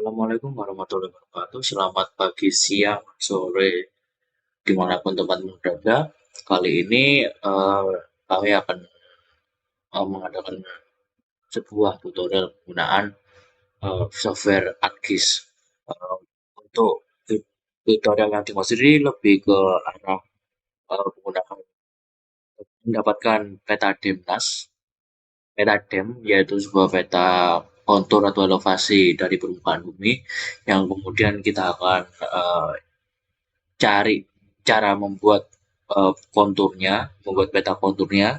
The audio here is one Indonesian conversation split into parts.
Assalamualaikum warahmatullahi wabarakatuh. Selamat pagi, siang, sore, dimanapun teman-teman berada. Kali ini kami akan mengadakan sebuah tutorial penggunaan software ArcGIS. Eh, untuk tutorial yang dimaksud ini lebih ke arah menggunakan mendapatkan peta DEMNAS. Peta DEM yaitu sebuah peta kontur atau elevasi dari permukaan bumi yang kemudian kita akan cari cara membuat konturnya, membuat peta konturnya,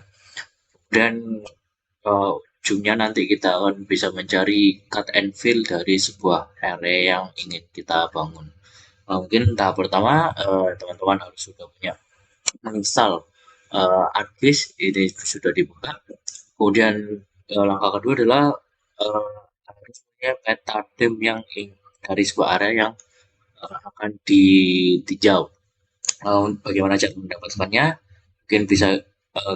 dan ujungnya nanti kita akan bisa mencari cut and fill dari sebuah area yang ingin kita bangun. Mungkin tahap pertama teman-teman harus sudah punya menginstal ArcGIS, ini sudah dibuka. Kemudian langkah kedua adalah uh, harus punya peta DEM yang dari sebuah area yang akan ditinjau. Bagaimana cara mendapatkannya? Mungkin bisa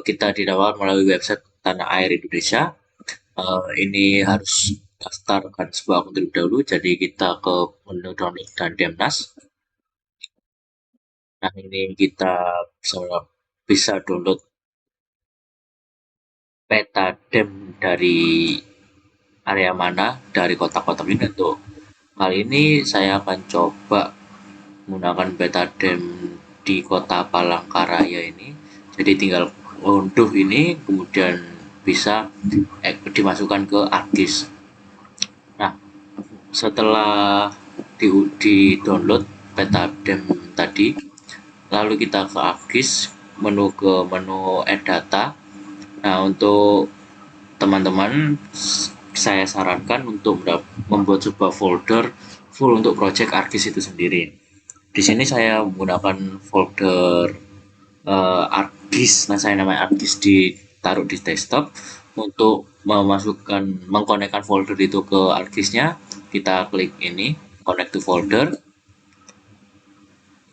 kita didapat melalui website Tanah Air Indonesia. Ini harus daftarkan sebuah akun terlebih dahulu. Jadi kita ke menu download dan Demnas. Nah ini kita bisa download peta dem dari area mana dari kotak-kotak ini. Untuk kali ini saya akan coba menggunakan peta dem di kota Palangkaraya ini. Jadi tinggal unduh ini kemudian bisa dimasukkan ke ArcGIS. Nah, setelah di download peta dem tadi, lalu kita ke ArcGIS, ke menu add data. Nah, untuk teman-teman saya sarankan untuk membuat sebuah folder full untuk project ArcGIS itu sendiri. Di sini saya menggunakan folder ArcGIS, nah saya namanya ArcGIS, ditaruh di desktop. Untuk mengkonekkan folder itu ke ArcGIS-nya, kita klik ini, connect to folder,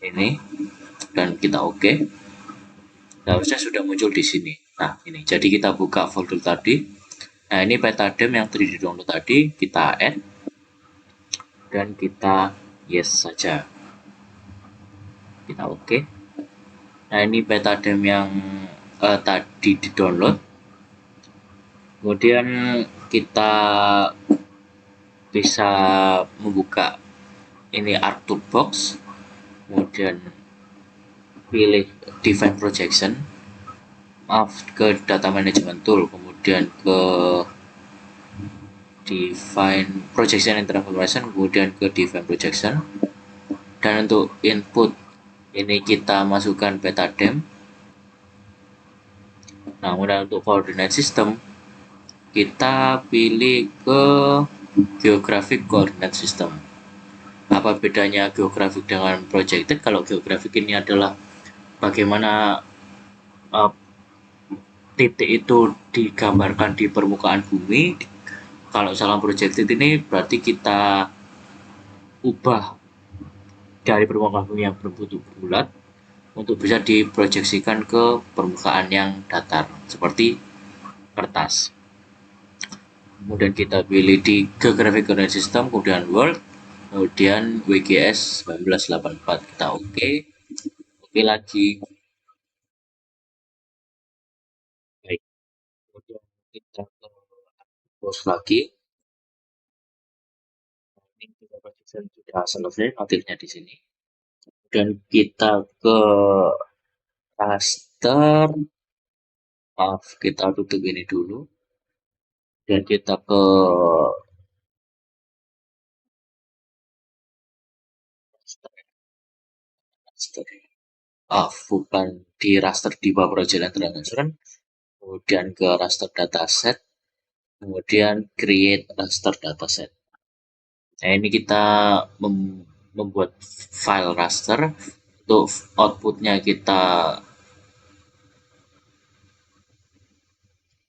ini, dan kita oke. Nah, harusnya sudah muncul di sini. Nah, ini. Jadi kita buka folder tadi. Nah, ini peta dem yang tadi di download tadi, kita add, dan kita yes saja. Kita oke. Nah, ini peta dem yang tadi di download. Kemudian kita bisa membuka ini ArcToolbox, kemudian pilih Define Projection, ke Data Management Tool, kemudian ke Define Projection and Transformation, kemudian ke Define Projection. Dan untuk input ini kita masukkan peta dem. Nah, kemudian untuk coordinate system kita pilih ke Geographic Coordinate System. Apa bedanya geografik dengan projected? Kalau geografik ini adalah bagaimana uh, titik itu digambarkan di permukaan bumi. Kalau salah projected ini berarti kita ubah dari permukaan bumi yang berbentuk bulat untuk bisa diproyeksikan ke permukaan yang datar seperti kertas. Kemudian kita pilih di Geographic Coordinate System, kemudian World, kemudian WGS 1984, kita oke. Oke lagi. Baik, kemudian kita ke post lagi. Ini juga projection sudah selesai notifnya di sini. Dan kita ke raster. Maaf, kita tutup ini dulu. Dan kita ke raster. Bukan di raster di bawah project transfer. Kemudian ke raster dataset. Kemudian create raster dataset. Nah, ini kita membuat file raster. Untuk outputnya kita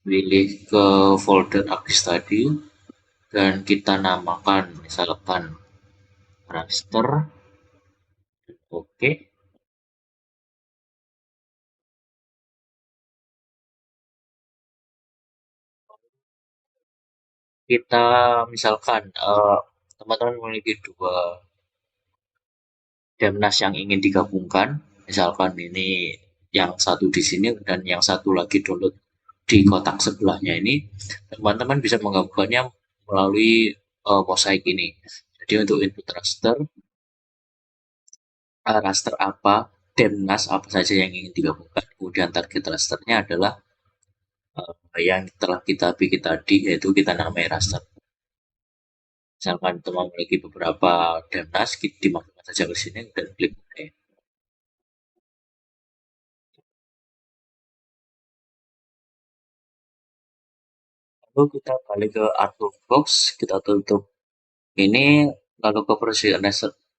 pilih ke folder ArcGIS tadi dan kita namakan misalkan raster. Oke. Kita misalkan teman-teman memiliki dua Demnas yang ingin digabungkan, misalkan ini yang satu di sini dan yang satu lagi download di kotak sebelahnya ini, teman-teman bisa menggabungkannya melalui mosaik ini. Jadi untuk input raster, raster apa, Demnas apa saja yang ingin digabungkan, kemudian target rasternya adalah yang telah kita bikin tadi, yaitu kita namai raster. Misalkan teman memiliki beberapa Demnas, dimasukkan saja ke sini dan klik OK. Lalu kita balik ke Artwork Box, kita tutup ini, lalu ke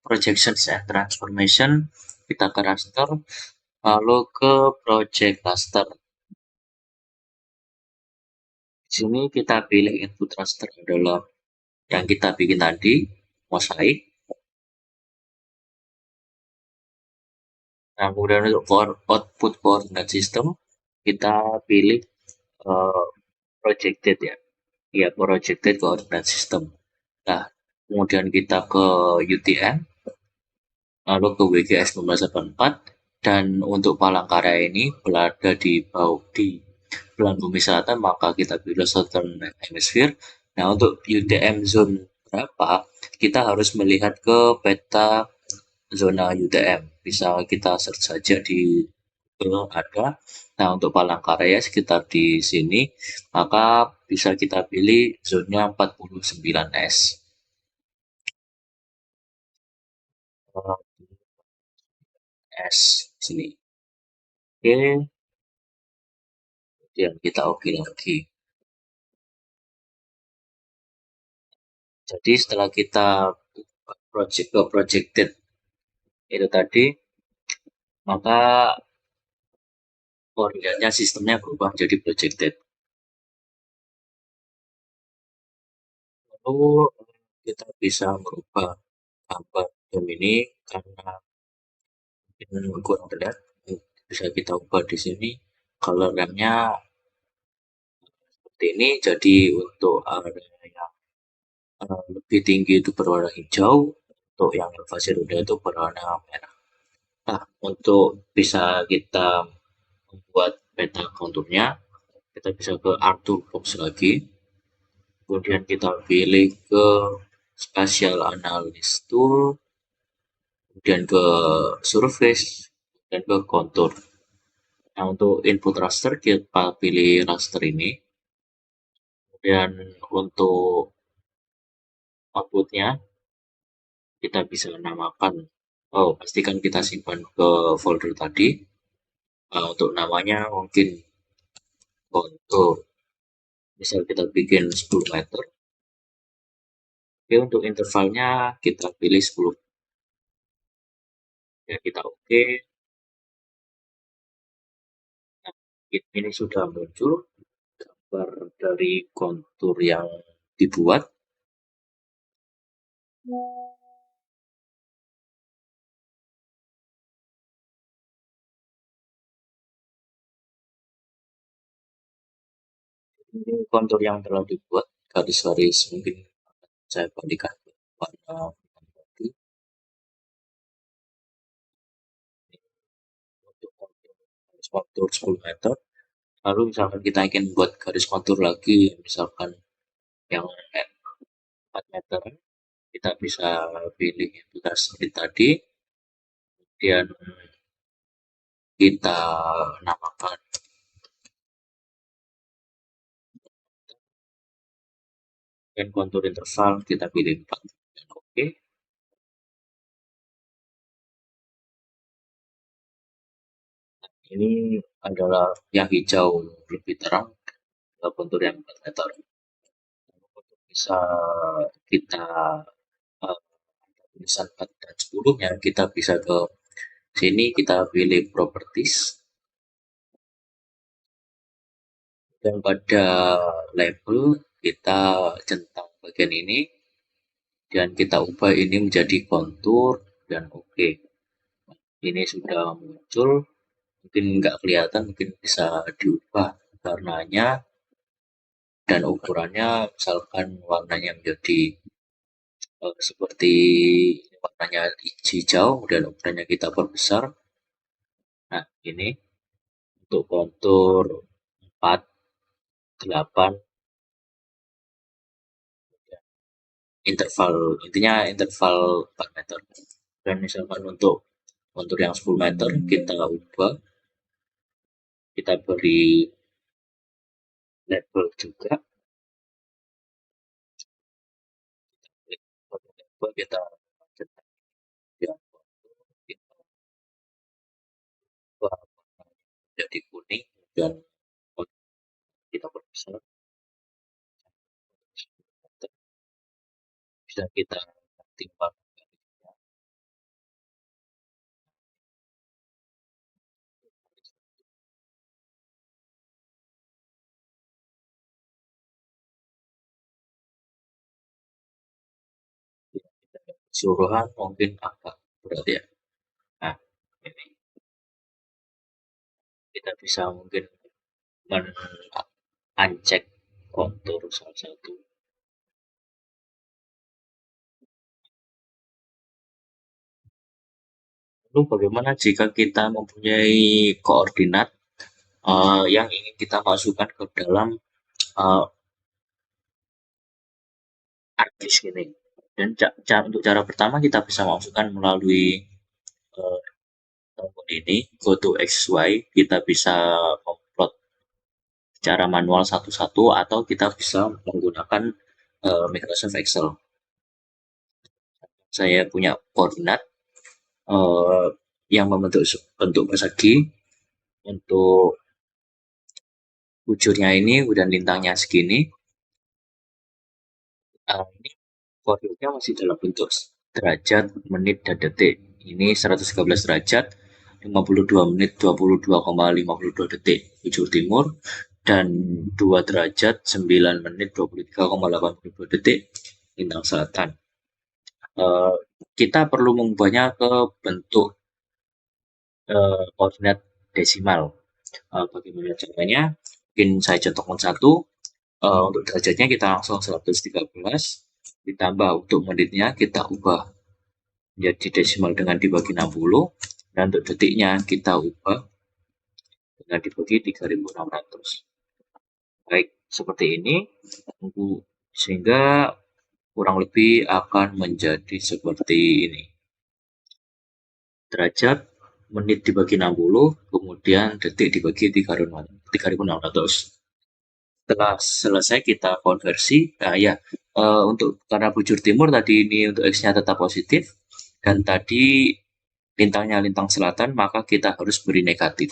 Projections and Transformation, kita ke Raster, lalu ke Project Raster. Di sini kita pilih input raster adalah yang kita bikin tadi, mosaik. Nah, kemudian untuk output coordinate system, kita pilih uh, projected ya. Ya, projected coordinate system. Nah, kemudian kita ke UTM, lalu ke WGS 1984, dan untuk Palangkaraya ini berada di bawah di belahan bumi selatan, maka kita pilih Southern Hemisphere. Nah, untuk UTM zone berapa, kita harus melihat ke peta zona UTM. Bisa kita search saja di Google ada. Nah, untuk Palangkaraya sekitar di sini, maka bisa kita pilih zona 49S. S sini. Oke, kemudian kita oke lagi. Jadi setelah kita projected itu tadi, maka koordinatnya sistemnya berubah menjadi projected. Lalu kita bisa merubah gambar game ini karena mungkin kurang terlihat, bisa kita ubah di sini color RAM-nya seperti ini. Jadi untuk area yang lebih tinggi itu berwarna hijau, untuk yang elevasi rendah itu berwarna merah. Nah, untuk bisa kita membuat peta konturnya, kita bisa ke Arthur Box lagi, kemudian kita pilih ke Spatial Analysis Tool, kemudian ke Surface, dan ke Contour. Nah, untuk input raster, kita pilih raster ini, kemudian untuk outputnya, kita bisa namakan, pastikan kita simpan ke folder tadi. Untuk namanya mungkin Contour, misal kita bikin 10 meter. Oke, untuk intervalnya kita pilih 10. Ya, kita oke. Nah, ini sudah muncul gambar dari kontur yang dibuat. Ini kontur yang telah dibuat, garis-garis mungkin saya bandingkan warna tadi. Untuk garis kontur 10 meter. Lalu misalkan kita ingin buat garis kontur lagi, misalkan yang 4 meter, kita bisa pilih garis seperti tadi, kemudian kita namakan dan kontur interval kita pilih 4 dan oke. Ini adalah yang hijau lebih terang, kontur yang 4 meter. Untuk bisa kita tulisan 4 dan 10 nya, kita bisa ke sini, kita pilih properties, dan pada label kita centang bagian ini, dan kita ubah ini menjadi kontur dan oke. Ini sudah muncul, mungkin nggak kelihatan, mungkin bisa diubah warnanya dan ukurannya, misalkan warnanya menjadi seperti warnanya hijau, dan warnanya kita perbesar. Nah, ini untuk kontur 4, 8, interval, intinya interval 4 meter. Dan misalkan untuk kontur yang 10 meter, kita ubah, kita beri label juga. Label kita cetak ya, kita ubah jadi kuning, dan kita perbesar, bisa kita timbang. Keseluruhan mungkin agak berat ya. Nah, ini kita bisa mungkin men-uncheck kontur salah satu. Lalu bagaimana jika kita mempunyai koordinat yang ingin kita masukkan ke dalam uh, ArcGIS ini? Dan untuk cara pertama kita bisa masukkan melalui uh, tombol ini, go to XY, kita bisa memplot secara manual satu-satu, atau kita bisa menggunakan Microsoft Excel. Saya punya koordinat uh, yang membentuk bentuk persegi untuk bujurnya ini, dan lintangnya segini. Ini koordinatnya masih dalam bentuk derajat, menit, dan detik. Ini 113 derajat, 52 menit, 22,52 detik bujur timur, dan 2 derajat, 9 menit, 23,82 detik lintang selatan. Uh, kita perlu mengubahnya ke bentuk koordinat desimal. Bagaimana caranya? Mungkin saya contohkan satu. Untuk derajatnya kita langsung 113, ditambah untuk menitnya kita ubah menjadi desimal dengan dibagi 60, dan untuk detiknya kita ubah dengan dibagi 3600. Baik, seperti ini, sehingga kurang lebih akan menjadi seperti ini. Derajat, menit dibagi 60, kemudian detik dibagi 3600. Setelah selesai kita konversi, nah ya, untuk karena bujur timur tadi ini untuk X-nya tetap positif, dan tadi lintangnya lintang selatan, maka kita harus beri negatif.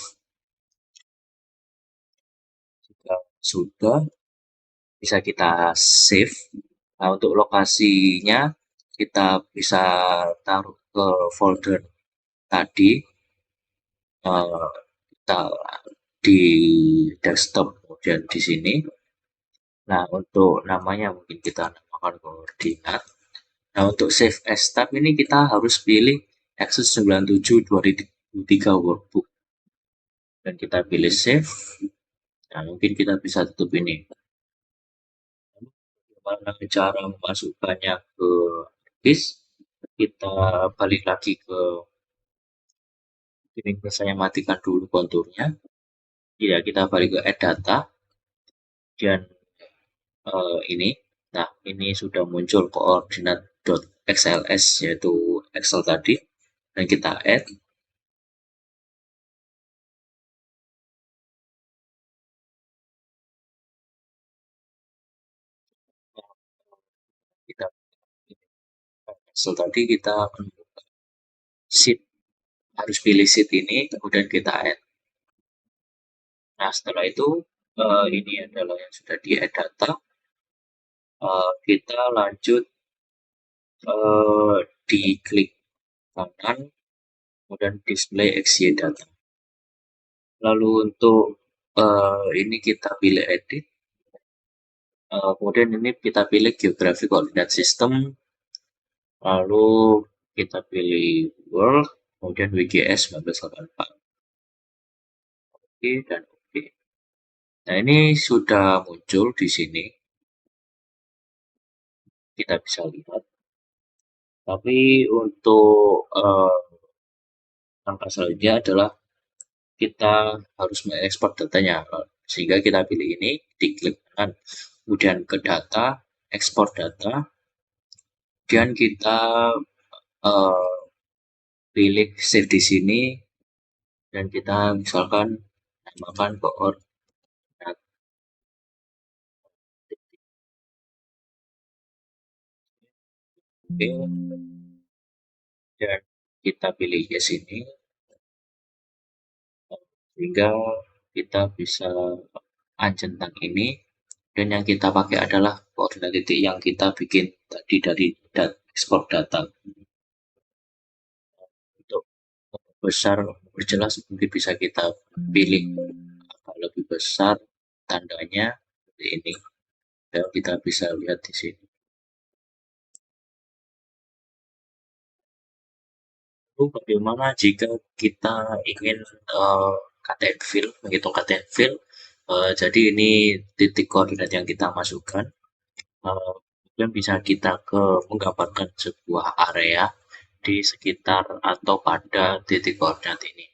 Jika sudah, bisa kita save. Nah, untuk lokasinya kita bisa taruh ke folder tadi, kita di desktop, kemudian di sini. Nah, untuk namanya mungkin kita namakan koordinat. Nah, untuk save as tab ini kita harus pilih Access 97 2003 workbook, dan kita pilih save. Nah, mungkin kita bisa tutup ini. Bagaimana cara memasukkannya ke disk? Kita balik lagi ke ini, saya matikan dulu konturnya. Ya, kita balik ke add data, dan ini. Nah, ini sudah muncul koordinat.xls, yaitu Excel tadi, dan kita add. Kita Excel tadi kita menemukan sheet, harus pilih sheet ini, kemudian kita add. Nah, setelah itu ini adalah yang sudah di add data. Kita lanjut di klik kanan, kemudian display XY data. Lalu untuk ini kita pilih edit. Kemudian ini kita pilih geographic coordinate system, lalu kita pilih world, kemudian WGS 1984. Oke, dan oke. Nah, ini sudah muncul di sini. Kita bisa lihat. Tapi untuk langkah selanjutnya adalah kita harus mengekspor datanya. Sehingga kita pilih ini, diklik kanan, kemudian ke data, ekspor data, dan kita eh, pilih save di sini, dan kita misalkan namakan koordinat. Oke, dan kita pilih yes ini, sehingga kita bisa centang ini, dan yang kita pakai adalah koordinat titik yang kita bikin tadi dari ekspor data. Untuk besar berjelas mungkin bisa kita pilih agak lebih besar tandanya seperti ini, dan kita bisa lihat di sini. Lalu bagaimana jika kita ingin KTN fill, menghitung KTN fill? Jadi ini titik koordinat yang kita masukkan. Kemudian bisa kita menggambarkan sebuah area di sekitar atau pada titik koordinat ini.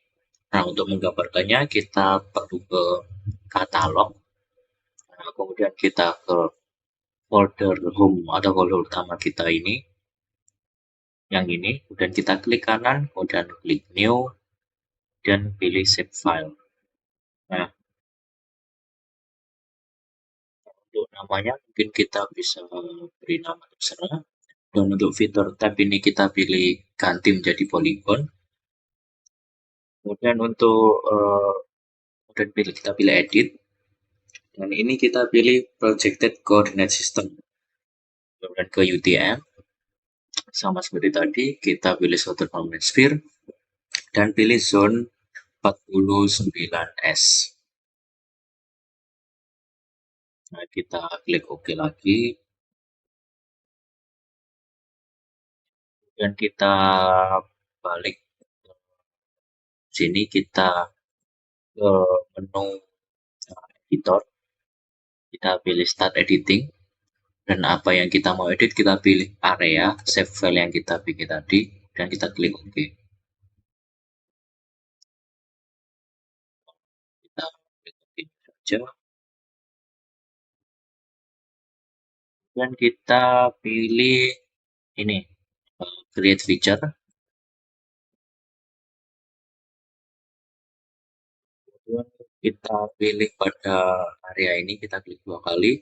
Nah, untuk menggambarkannya kita perlu ke katalog. Nah, kemudian kita ke folder home atau folder utama kita ini, yang ini. Kemudian kita klik kanan, kemudian klik new, dan pilih save file. Nah, untuk namanya mungkin kita bisa beri nama terserah. Dan untuk fitur tab ini kita pilih ganti menjadi polygon. Kemudian untuk kemudian kita pilih edit, dan ini kita pilih projected coordinate system. Kemudian ke UTM, sama seperti tadi, kita pilih suatu permanent sphere dan pilih zone 49S. Nah, kita klik OK lagi, dan kita balik ke sini, kita ke menu editor, kita pilih start editing, dan apa yang kita mau edit kita pilih area save file yang kita bikin tadi, dan kita klik OK. Kita klik OK saja, dan kita pilih ini create feature. Kemudian kita pilih pada area ini, kita klik 2 kali.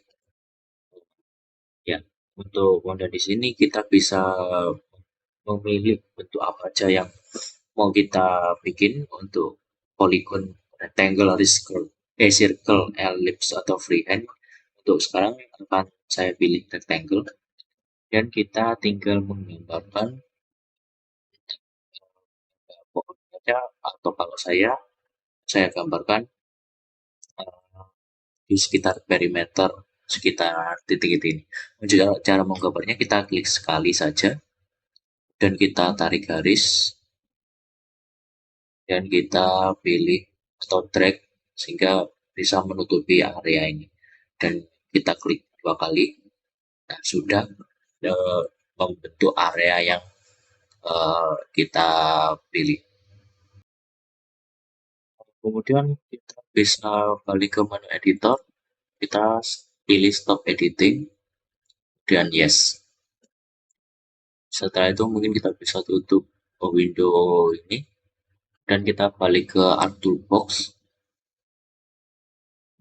Ya, untuk kemudian di sini kita bisa memilih bentuk apa aja yang mau kita bikin untuk polygon, rectangle, circle, ellipse, atau freehand. Untuk sekarang akan saya pilih rectangle, dan kita tinggal menggambarkan pokoknya, atau kalau saya gambarkan di sekitar perimeter sekitar titik ini. Cara menggambarnya kita klik sekali saja, dan kita tarik garis, dan kita pilih atau drag sehingga bisa menutupi area ini, dan kita klik 2 kali. Nah, sudah membentuk area yang kita pilih. Kemudian kita bisa balik ke menu editor, kita pilih stop editing, dan yes. Setelah itu mungkin kita bisa tutup window ini, dan kita balik ke Art Toolbox,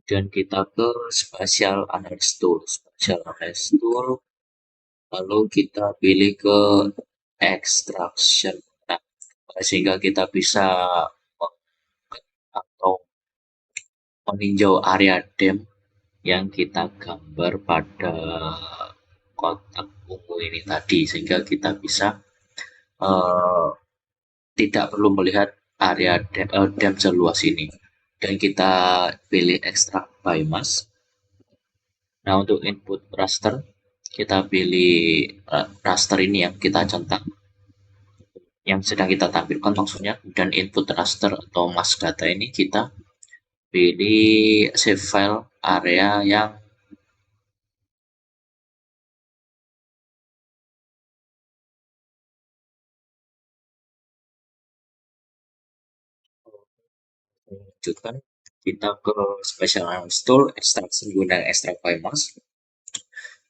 dan kita ke Spatial Analysis Tool. Spatial Analysis Tool, lalu kita pilih ke Extraction. Nah, sehingga kita bisa atau meninjau area depth yang kita gambar pada kotak ungu ini tadi, sehingga kita bisa uh, tidak perlu melihat area depth seluas ini, dan kita pilih extract by mask. Nah, untuk input raster kita pilih raster ini yang kita centang, yang sedang kita tampilkan maksudnya, dan input raster atau mask data ini kita pilih save file area yang lanjutkan kita ke special analysis tool extraction gunakan extract famous.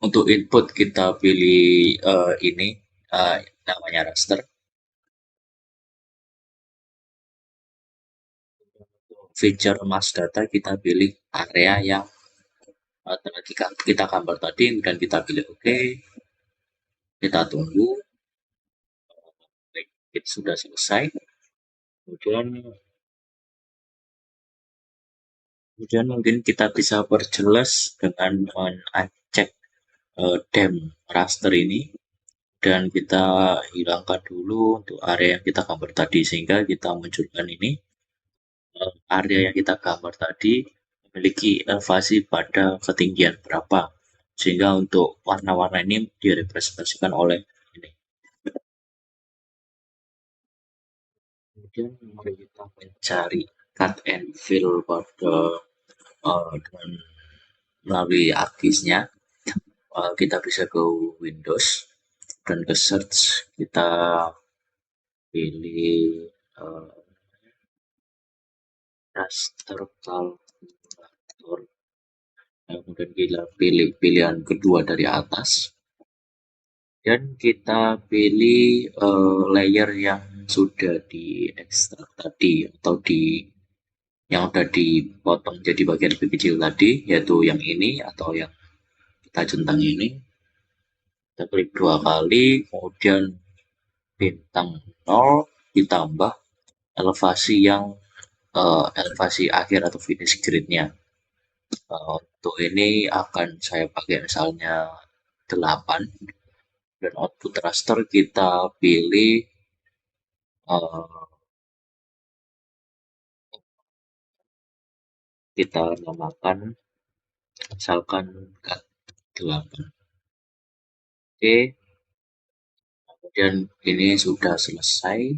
Untuk input kita pilih ini namanya raster. Feature mask data kita pilih area yang telah kita gambar tadi, dan kita pilih OK. Kita tunggu. Itu sudah selesai. Kemudian mungkin kita bisa perjelas dengan mengecek dem raster ini, dan kita hilangkan dulu untuk area yang kita gambar tadi, sehingga kita munculkan ini area yang kita gambar tadi memiliki elevasi pada ketinggian berapa, sehingga untuk warna-warna ini direpresentasikan oleh ini. Kemudian mari kita mencari cut and fill pada dengan melalui artisnya. Kita bisa ke Windows dan ke search, kita pilih raster kalkulator, kemudian kita pilih pilihan kedua dari atas, dan kita pilih layer yang sudah diekstrak tadi, atau yang sudah dipotong jadi bagian lebih kecil tadi, yaitu yang ini atau yang kita centang ini. Kita klik 2 kali, kemudian bintang 0 ditambah elevasi yang elevasi akhir atau finish grid-nya. Untuk ini akan saya pakai misalnya 8, dan output raster kita pilih kita namakan misalkan cut 8. Oke, kemudian ini sudah selesai.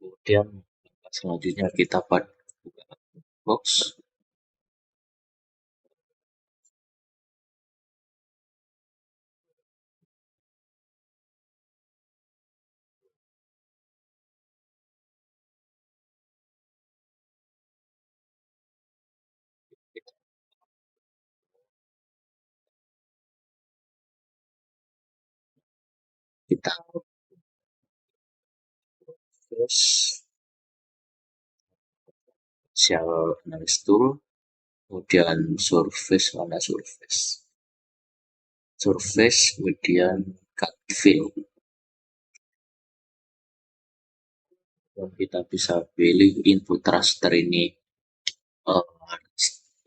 Kemudian selanjutnya kita buka box. Kita terus shell analysis tool, kemudian surface, mana surface, kemudian cut fill, dan kita bisa pilih input raster ini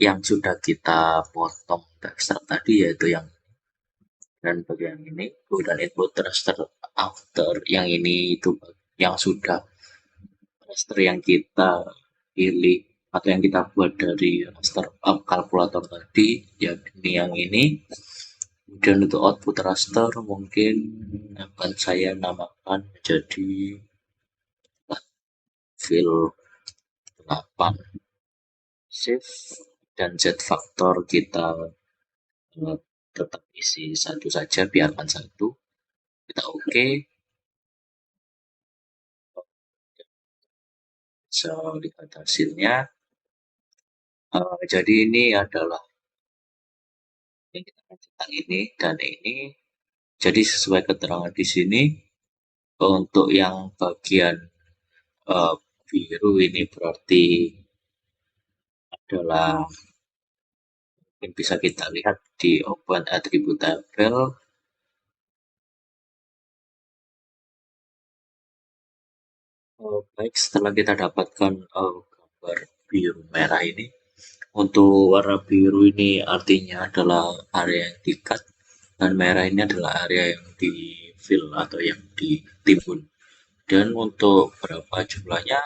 yang sudah kita potong ekstrak tadi, yaitu yang dan bagian ini, kemudian input raster after yang ini itu yang sudah raster yang kita pilih atau yang kita buat dari raster kalkulator tadi, yakni yang ini. Kemudian untuk output raster mungkin akan saya namakan menjadi fill 8, save, dan Z factor kita tetap isi 1 saja, biarkan 1. Kita OK. Bisa lihat hasilnya. Jadi ini adalah yang kita tentang ini dan ini. Jadi sesuai keterangan di sini, untuk yang bagian biru ini berarti adalah, mungkin bisa kita lihat di open attribute table. Baik, setelah kita dapatkan gambar biru merah ini, untuk warna biru ini artinya adalah area yang di-cut, dan merah ini adalah area yang di fill atau yang ditimbun. Dan untuk berapa jumlahnya,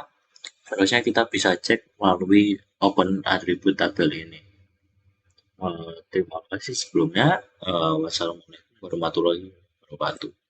seharusnya kita bisa cek melalui open attribute table ini. Terima kasih sebelumnya. Wassalamualaikum warahmatullahi wabarakatuh.